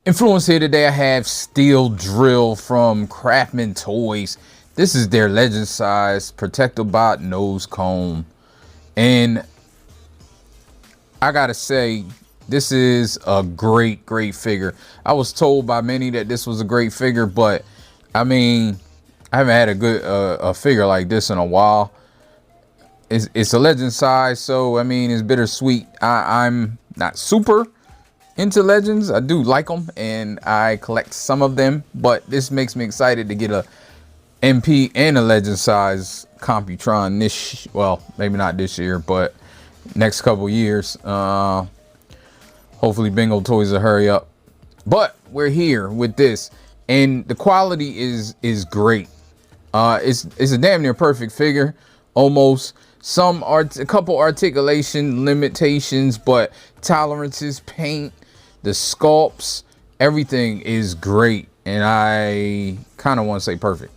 Influence here today. I have steel drill from Craftman Toys. This is their legend size Tacticlord Nosecone, and I gotta say, this is a great figure. I was told by many that this was a great figure, but I mean, I haven't had a good a figure like this in a while. It's a legend size, so I mean, it's bittersweet. I'm not super into legends. I do like them, and I collect some of them, but this makes me excited to get a MP and a legend size Computron this, well, maybe not this year, but next couple years. Hopefully Bingo Toys will hurry up, but we're here with this, and the quality is great. It's a damn near perfect figure, almost. A couple articulation limitations, but tolerances, paint, the sculpts, everything is great, and I kind of want to say perfect.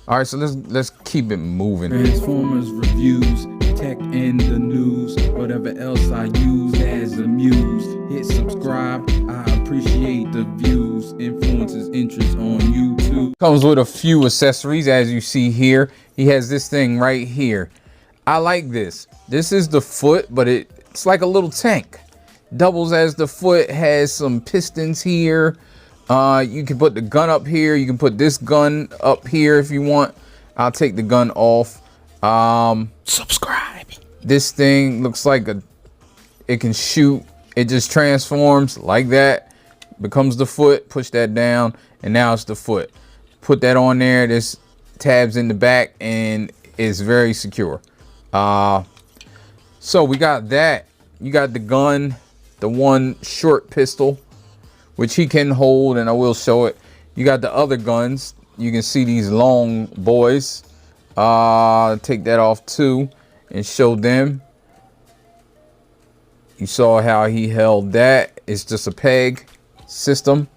All right, so let's keep it moving. Transformers reviews, tech and the news, whatever else I use as a muse. Hit subscribe, I appreciate the views. Influences interest on YouTube. Comes with a few accessories, as you see here. He has this thing right here. I like this. This is the foot, but it's like a little tank. Doubles as the foot, has some pistons here. You can put the gun up here. You can put this gun up here if you want. I'll take the gun off. Subscribe. This thing looks like it can shoot. It just transforms like that, becomes the foot. Push that down, and now it's the foot. Put that on there. This tabs in the back, and it's very secure. So we got that. You got the gun, the one short pistol, which he can hold, and I will show it. You got the other guns. You can see these long boys. Take that off too and show them. You saw how he held that. It's just a peg system,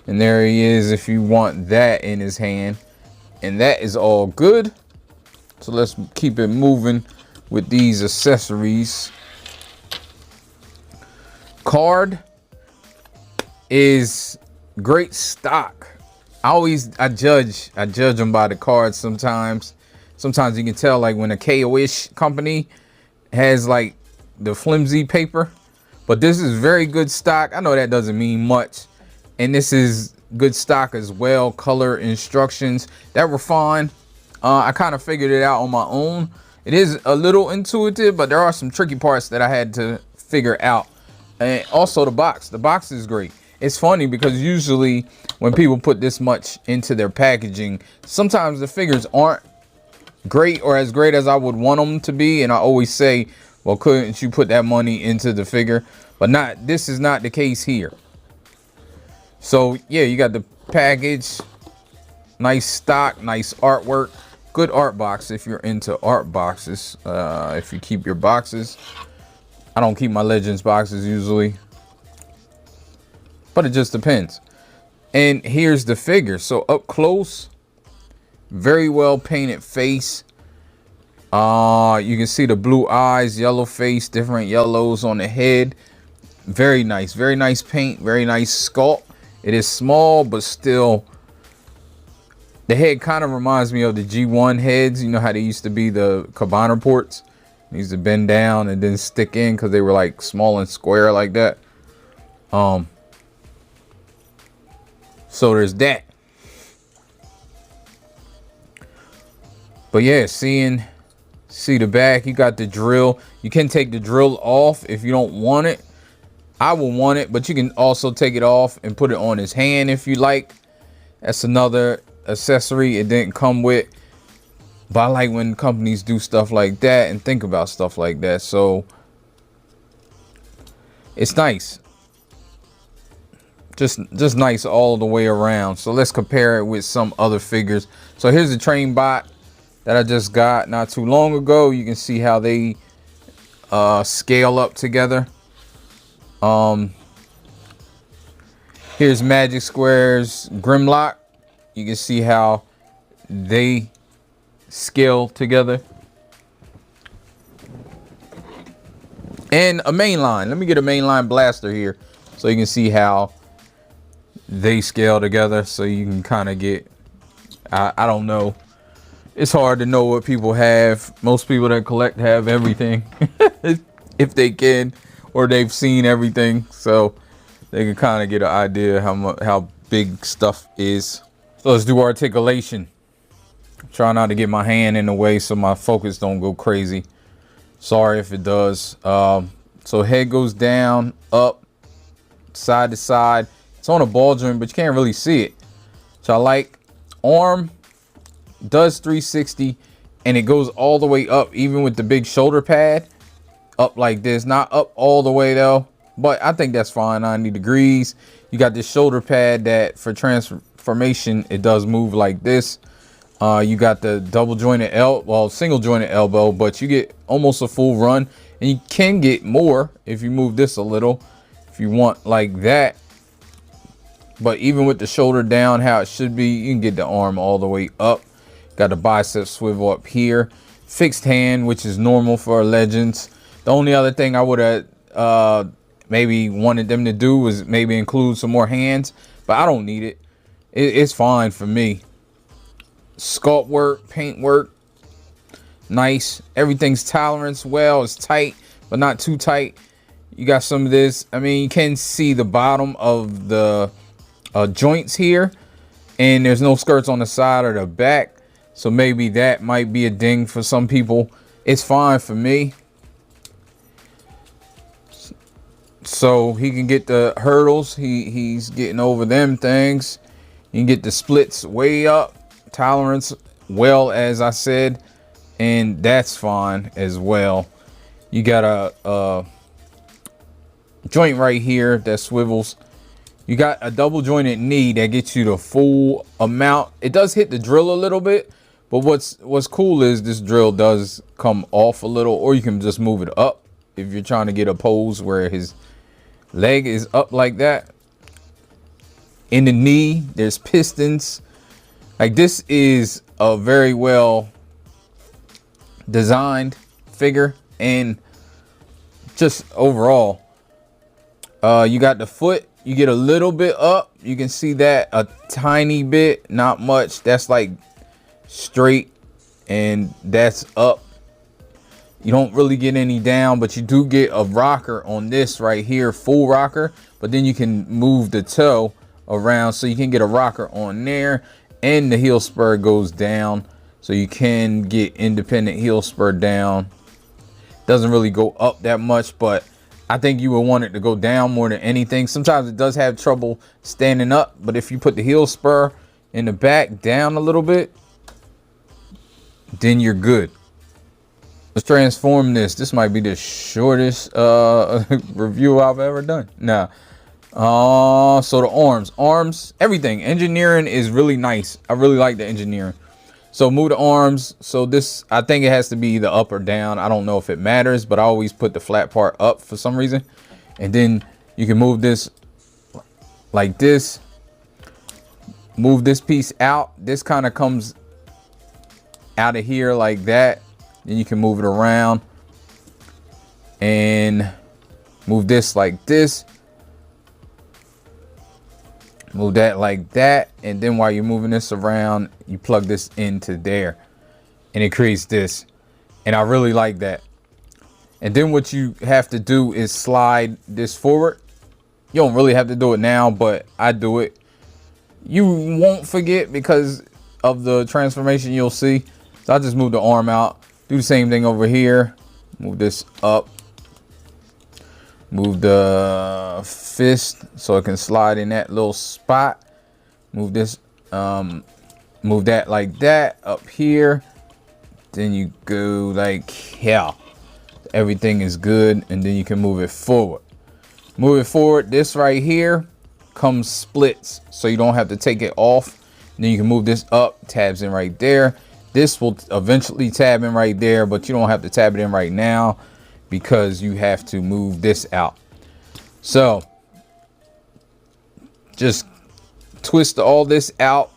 and there he is if you want that in his hand, and that is all good. So let's keep it moving with these accessories. Card is great stock. I judge them by the cards sometimes. Sometimes you can tell, like when a KO-ish company has like the flimsy paper, but this is very good stock. I know that doesn't mean much, and this is good stock as well. Color instructions that were fine. I kind of figured it out on my own. It is a little intuitive, but there are some tricky parts that I had to figure out. And also the box is great. It's funny because usually when people put this much into their packaging, sometimes the figures aren't great or as great as I would want them to be. And I always say, well, couldn't you put that money into the figure? But this is not the case here. So yeah, you got the package, nice stock, nice artwork, good art box if you're into art boxes. If you keep your boxes. I don't keep my Legends boxes usually, but it just depends. And here's the figure. So up close, very well painted face. You can see the blue eyes, yellow face, different yellows on the head. Very nice paint, very nice sculpt. It is small, but still, the head kind of reminds me of the G1 heads. You know how they used to be, the Cabana ports. They used to bend down and then stick in because they were like small and square like that. So there's that. But yeah, see the back. You got the drill. You can take the drill off if you don't want it. I will want it, but you can also take it off and put it on his hand if you like. That's another accessory it didn't come with, but I like when companies do stuff like that and think about stuff like that. So it's nice. Just nice all the way around. So let's compare it with some other figures. So here's the train bot that I just got not too long ago. You can see how they scale up together. Here's Magic Square's Grimlock. You can see how they scale together. And a mainline. Let me get a mainline blaster here so you can see how they scale together, so you can kind of get, I don't know. It's hard to know what people have. Most people that collect have everything if they can, or they've seen everything, so they can kind of get an idea how big stuff is. So let's do articulation. Try not to get my hand in the way so my focus don't go crazy. Sorry if it does. So head goes down, up, side to side. It's on a ball joint, but you can't really see it. So I like arm does 360, and it goes all the way up, even with the big shoulder pad, up like this. Not up all the way though, but I think that's fine. 90 degrees. You got this shoulder pad that for transformation, it does move like this. You got the double jointed single jointed elbow, but you get almost a full run, and you can get more if you move this a little, if you want like that. But even with the shoulder down how it should be, you can get the arm all the way up. Got the bicep swivel up here. Fixed hand, which is normal for legends. The only other thing I would have maybe wanted them to do was maybe include some more hands, but I don't need it. It's fine for me. Sculpt work, paint work, nice. Everything's tolerance well. It's tight, but not too tight. You got some of this. I mean, you can see the bottom of the joints here, and there's no skirts on the side or the back, so maybe that might be a ding for some people. It's fine for me. So he can get the hurdles. He's getting over them things. You can get the splits way up, tolerance well, as I said, and that's fine as well. You got a joint right here that swivels. You got a double jointed knee that gets you the full amount. It does hit the drill a little bit, but what's cool is this drill does come off a little, or you can just move it up if you're trying to get a pose where his leg is up like that. In the knee, there's pistons. Like, this is a very well designed figure, and just overall, you got the foot. You get a little bit up. You can see that a tiny bit, not much. That's like straight, and that's up. You don't really get any down, but you do get a rocker on this right here, full rocker. But then you can move the toe around, so you can get a rocker on there, and the heel spur goes down, so you can get independent heel spur down. Doesn't really go up that much, but I think you would want it to go down more than anything. Sometimes it does have trouble standing up, but if you put the heel spur in the back down a little bit, then you're good. Let's transform this. This might be the shortest review I've ever done. Nah. So the arms, everything. Engineering is really nice. I really like the engineering. So move the arms. So this, I think it has to be either up or down. I don't know if it matters, but I always put the flat part up for some reason. And then you can move this like this. Move this piece out. This kind of comes out of here like that. Then you can move it around and move this like this. Move that like that, and then while you're moving this around, you plug this into there, and it creates this. And I really like that. And then what you have to do is slide this forward. You don't really have to do it now, but I do it. You won't forget because of the transformation you'll see. So I just move the arm out. Do the same thing over here. Move this up. Move the fist so it can slide in that little spot. Move this, move that like that up here. Then you go like here. Everything is good, and then you can move it forward. Move it forward. This right here comes splits, so you don't have to take it off. And then you can move this up, tabs in right there. This will eventually tab in right there, but you don't have to tab it in right now, because you have to move this out. So just twist all this out,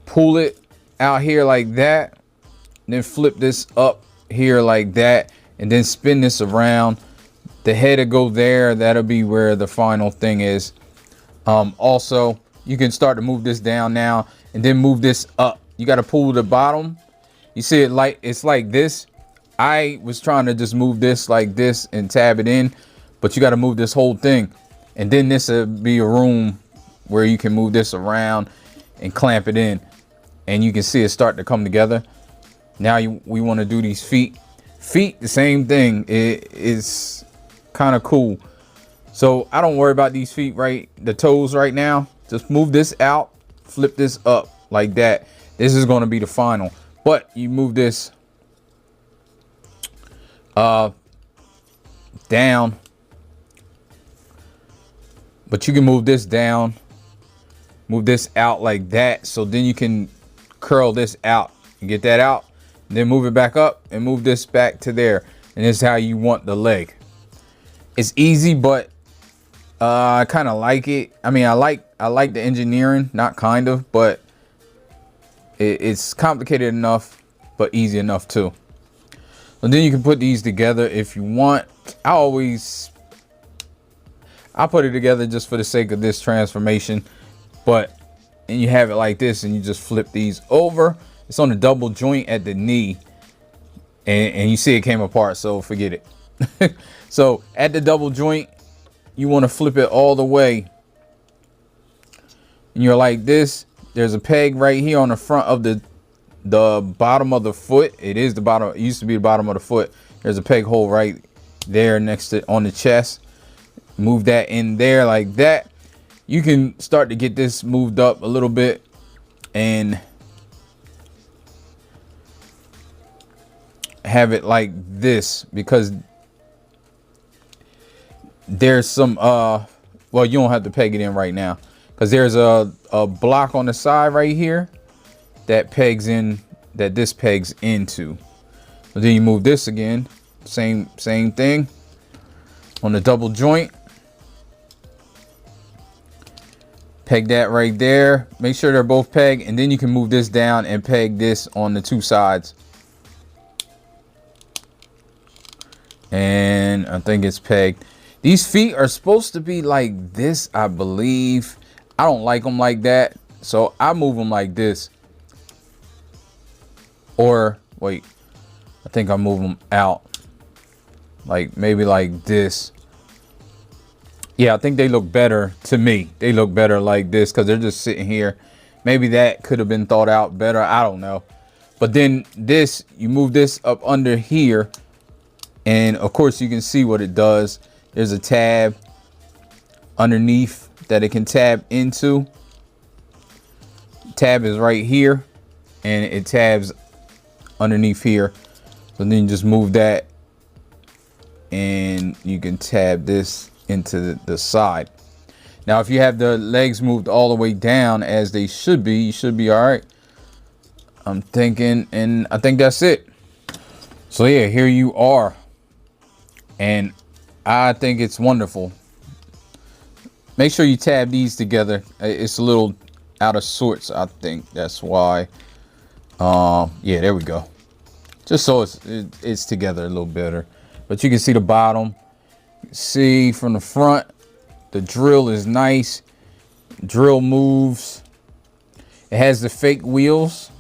pull it out here like that, then flip this up here like that, and then spin this around. The head will go there. That'll be where the final thing is. Also, you can start to move this down now and then move this up. You got to pull the bottom. You see it like it's like this. I was trying to just move this like this and tab it in, but you got to move this whole thing. And then this would be a room where you can move this around and clamp it in. And you can see it start to come together. Now we want to do these feet. Feet, the same thing. It is kind of cool. So I don't worry about these feet, right? The toes right now. Just move this out, flip this up like that. This is going to be the final. But you move this down. But you can move this down, move this out like that. So then you can curl this out and get that out. Then move it back up and move this back to there. And this is how you want the leg. It's easy, but I kind of like it. I mean, I like the engineering, not kind of, but it's complicated enough, but easy enough too. And then you can put these together if you want. I put it together just for the sake of this transformation, but and you have it like this, and you just flip these over. It's on the double joint at the knee, and you see it came apart, so forget it. So at the double joint, you want to flip it all the way, and you're like this. There's a peg right here on the front of the bottom of the foot. It is the bottom. It used to be the bottom of the foot. There's a peg hole right there next to on the chest. Move that in there like that. You can start to get this moved up a little bit and have it like this, because there's some well, you don't have to peg it in right now, because there's a block on the side right here that pegs in, that this pegs into. But then you move this again, same thing on the double joint. Peg that right there. Make sure they're both pegged, and then you can move this down and peg this on the two sides. And I think it's pegged. These feet are supposed to be like this, I believe. I don't like them like that, so I move them like this. Or wait, I think I move them out, like maybe like this. Yeah, I think they look better to me. They look better like this, because they're just sitting here. Maybe that could have been thought out better. I don't know. But then this, you move this up under here, and of course you can see what it does. There's a tab underneath that it can tab into. Tab is right here, and it tabs underneath here. So then you just move that, and you can tab this into the side. Now if you have the legs moved all the way down as they should be, you should be all right, I'm thinking. And I think that's it. So yeah, here you are, and I think it's wonderful. Make sure you tab these together. It's a little out of sorts, I think that's why. Yeah, there we go. Just so it's together a little better. But you can see the bottom. See from the front, the drill is nice. Drill moves. It has the fake wheels.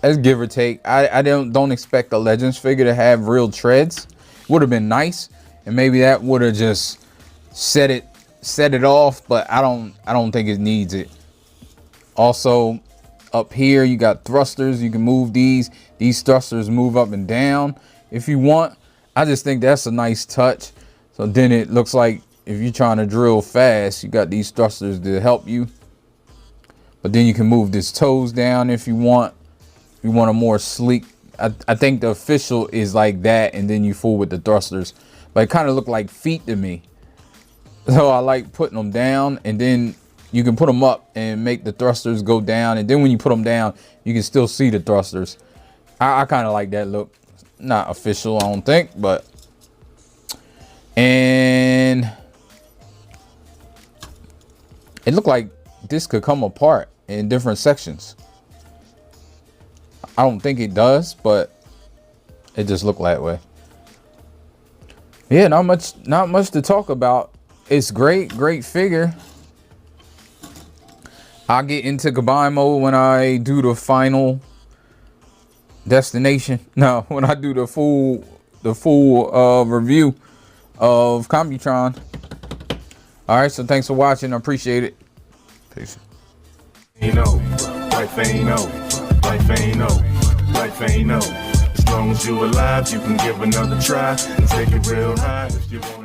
That's give or take. I don't expect a Legends figure to have real treads. Would have been nice, and maybe that would have just set it off, but I don't think it needs it. Also, up here you got thrusters. You can move these. These thrusters move up and down if you want. I just think that's a nice touch. So then it looks like if you're trying to drill fast, you got these thrusters to help you. But then you can move this toes down if you want. If you want a more sleek, I think the official is like that, and then you fool with the thrusters. But it kind of look like feet to me. So I like putting them down, and then you can put them up and make the thrusters go down. And then when you put them down, you can still see the thrusters. I kind of like that look. Not official, I don't think, but. And it looked like this could come apart in different sections. I don't think it does, but it just looked that way. Yeah, not much to talk about. It's great figure. I'll get into combine mode when I do the final destination. No, when I do the full review of Computron. All right, so thanks for watching. I appreciate it. Peace. Ain't no, life ain't no, life ain't no, life ain't no. As long as you alive, you can give another try and take it real high if you want.